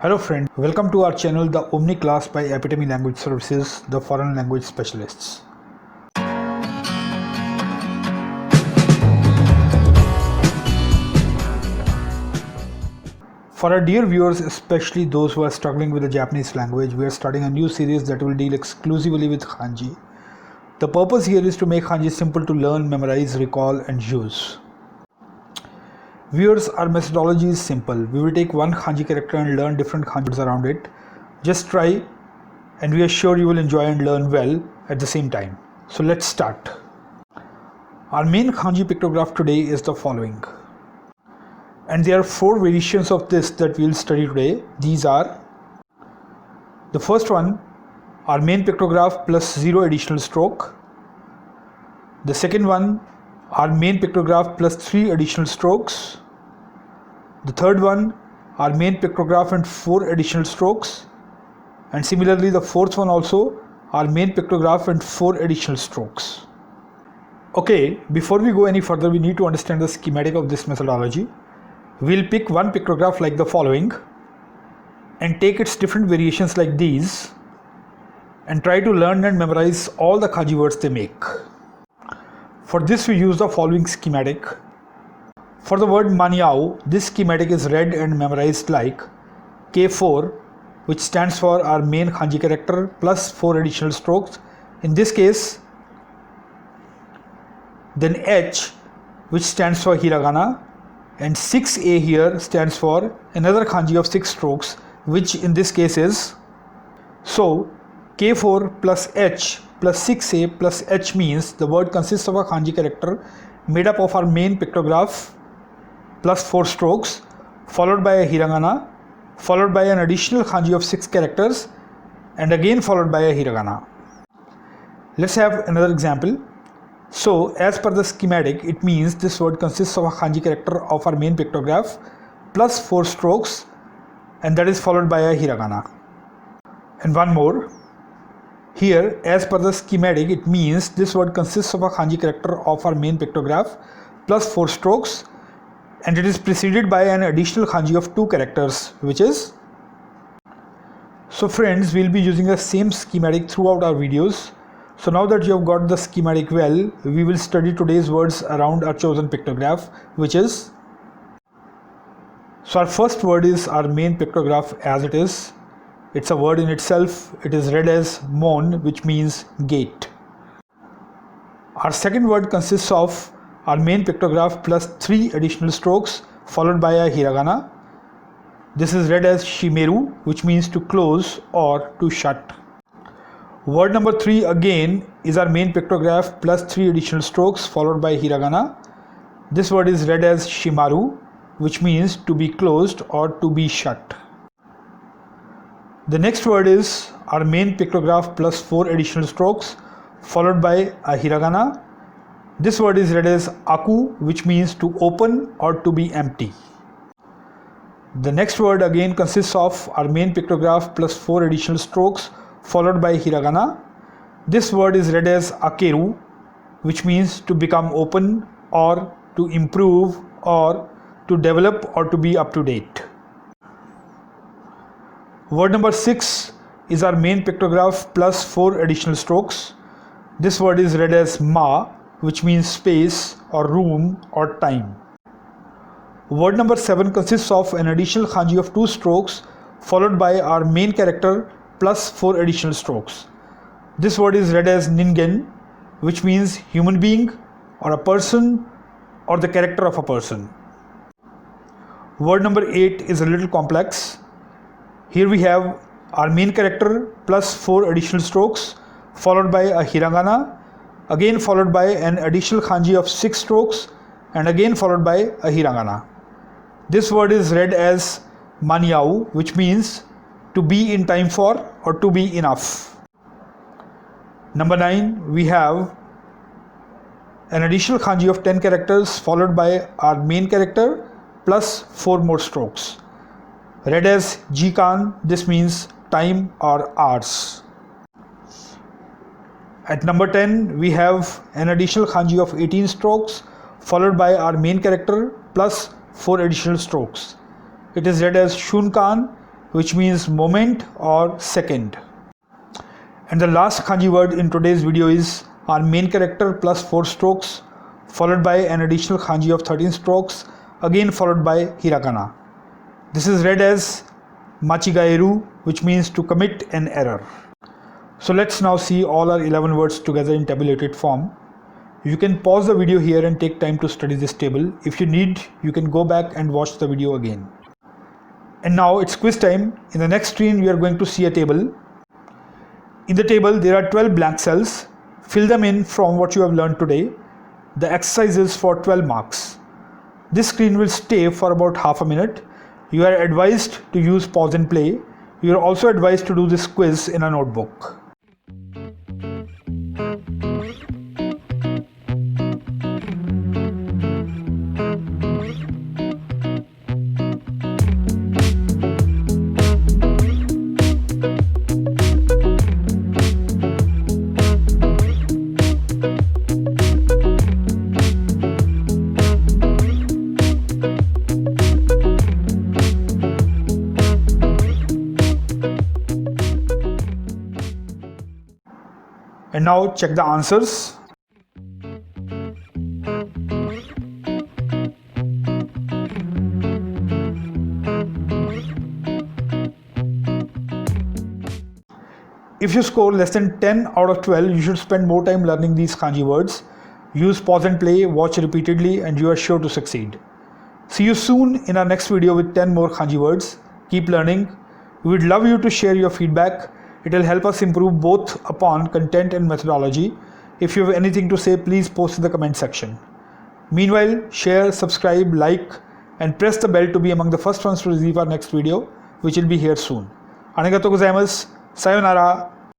Hello friend, welcome to our channel The Omni Class by Epitome Language Services, the foreign language specialists. For our dear viewers, especially those who are struggling with the Japanese language, we are starting a new series that will deal exclusively with kanji. The purpose here is to make kanji simple to learn, memorize, recall and use. Viewers, our methodology is simple. We will take one kanji character and learn different kanji words around it. Just try and we are sure you will enjoy and learn well at the same time. So let's start. Our main kanji pictograph today is the following. And there are four variations of this that we will study today. These are the first one, our main pictograph plus 0 additional stroke. The second one, our main pictograph plus 3 additional strokes. The third one, our main pictograph and 4 additional strokes. And similarly the fourth one also, our main pictograph and 4 additional strokes. Okay, before we go any further, we need to understand the schematic of this methodology. We'll pick one pictograph like the following and take its different variations like these and try to learn and memorize all the kanji words they make. For this we use the following schematic. For the word maniao, this schematic is read and memorized like K4, which stands for our main kanji character plus 4 additional strokes. In this case, then H, which stands for hiragana, and 6A here stands for another kanji of 6 strokes, which in this case is. So K4 plus H plus 6A plus H means the word consists of a kanji character made up of our main pictograph plus 4 strokes, followed by a hiragana, followed by an additional kanji of 6 characters, and again followed by a hiragana. Let's have another example. So as per the schematic, it means this word consists of a kanji character of our main pictograph plus 4 strokes, and that is followed by a hiragana. And one more. Here, as per the schematic, it means this word consists of a kanji character of our main pictograph plus 4 strokes, and it is preceded by an additional kanji of 2 characters, which is. So friends, we'll be using the same schematic throughout our videos. So now that you have got the schematic well, we will study today's words around our chosen pictograph, which is. So our first word is our main pictograph as it is. It's a word in itself. It is read as mon, which means gate. Our second word consists of our main pictograph plus 3 additional strokes followed by a hiragana. This is read as shimeru, which means to close or to shut. Word number 3 again is our main pictograph plus 3 additional strokes followed by hiragana. This word is read as shimaru, which means to be closed or to be shut. The next word is our main pictograph plus 4 additional strokes followed by a hiragana. This word is read as aku, which means to open or to be empty. The next word again consists of our main pictograph plus 4 additional strokes followed by hiragana. This word is read as akeru, which means to become open or to improve or to develop or to be up to date. Word number 6 is our main pictograph plus 4 additional strokes. This word is read as ma, which means space or room or time. Word number 7 consists of an additional kanji of 2 strokes followed by our main character plus 4 additional strokes. This word is read as ningen, which means human being or a person or the character of a person. Word number 8 is a little complex. Here we have our main character plus 4 additional strokes followed by a hiragana, again followed by an additional kanji of 6 strokes, and again followed by a hiragana. This word is read as maniau, which means to be in time for or to be enough. Number 9, we have an additional kanji of 10 characters followed by our main character plus 4 more strokes. Read as jikan, this means time or hours. At number 10, we have an additional kanji of 18 strokes followed by our main character plus 4 additional strokes. It is read as shunkan, which means moment or second. And the last kanji word in today's video is our main character plus 4 strokes, followed by an additional kanji of 13 strokes, again followed by hiragana. This is read as machigaeru, which means to commit an error. So let's now see all our 11 words together in tabulated form. You can pause the video here and take time to study this table. If you need, you can go back and watch the video again. And now it's quiz time. In the next screen, we are going to see a table. In the table, there are 12 blank cells. Fill them in from what you have learned today. The exercise is for 12 marks. This screen will stay for about half a minute. You are advised to use pause and play. You are also advised to do this quiz in a notebook. And now check the answers. If you score less than 10 out of 12, you should spend more time learning these kanji words. Use pause and play, watch repeatedly, and you are sure to succeed. See you soon in our next video with 10 more kanji words. Keep learning. We would love you to share your feedback. It will help us improve both upon content and methodology. If you have anything to say, please post in the comment section. Meanwhile, share, subscribe, like, and press the bell to be among the first ones to receive our next video, which will be here soon. Arigatou gozaimasu. Sayonara.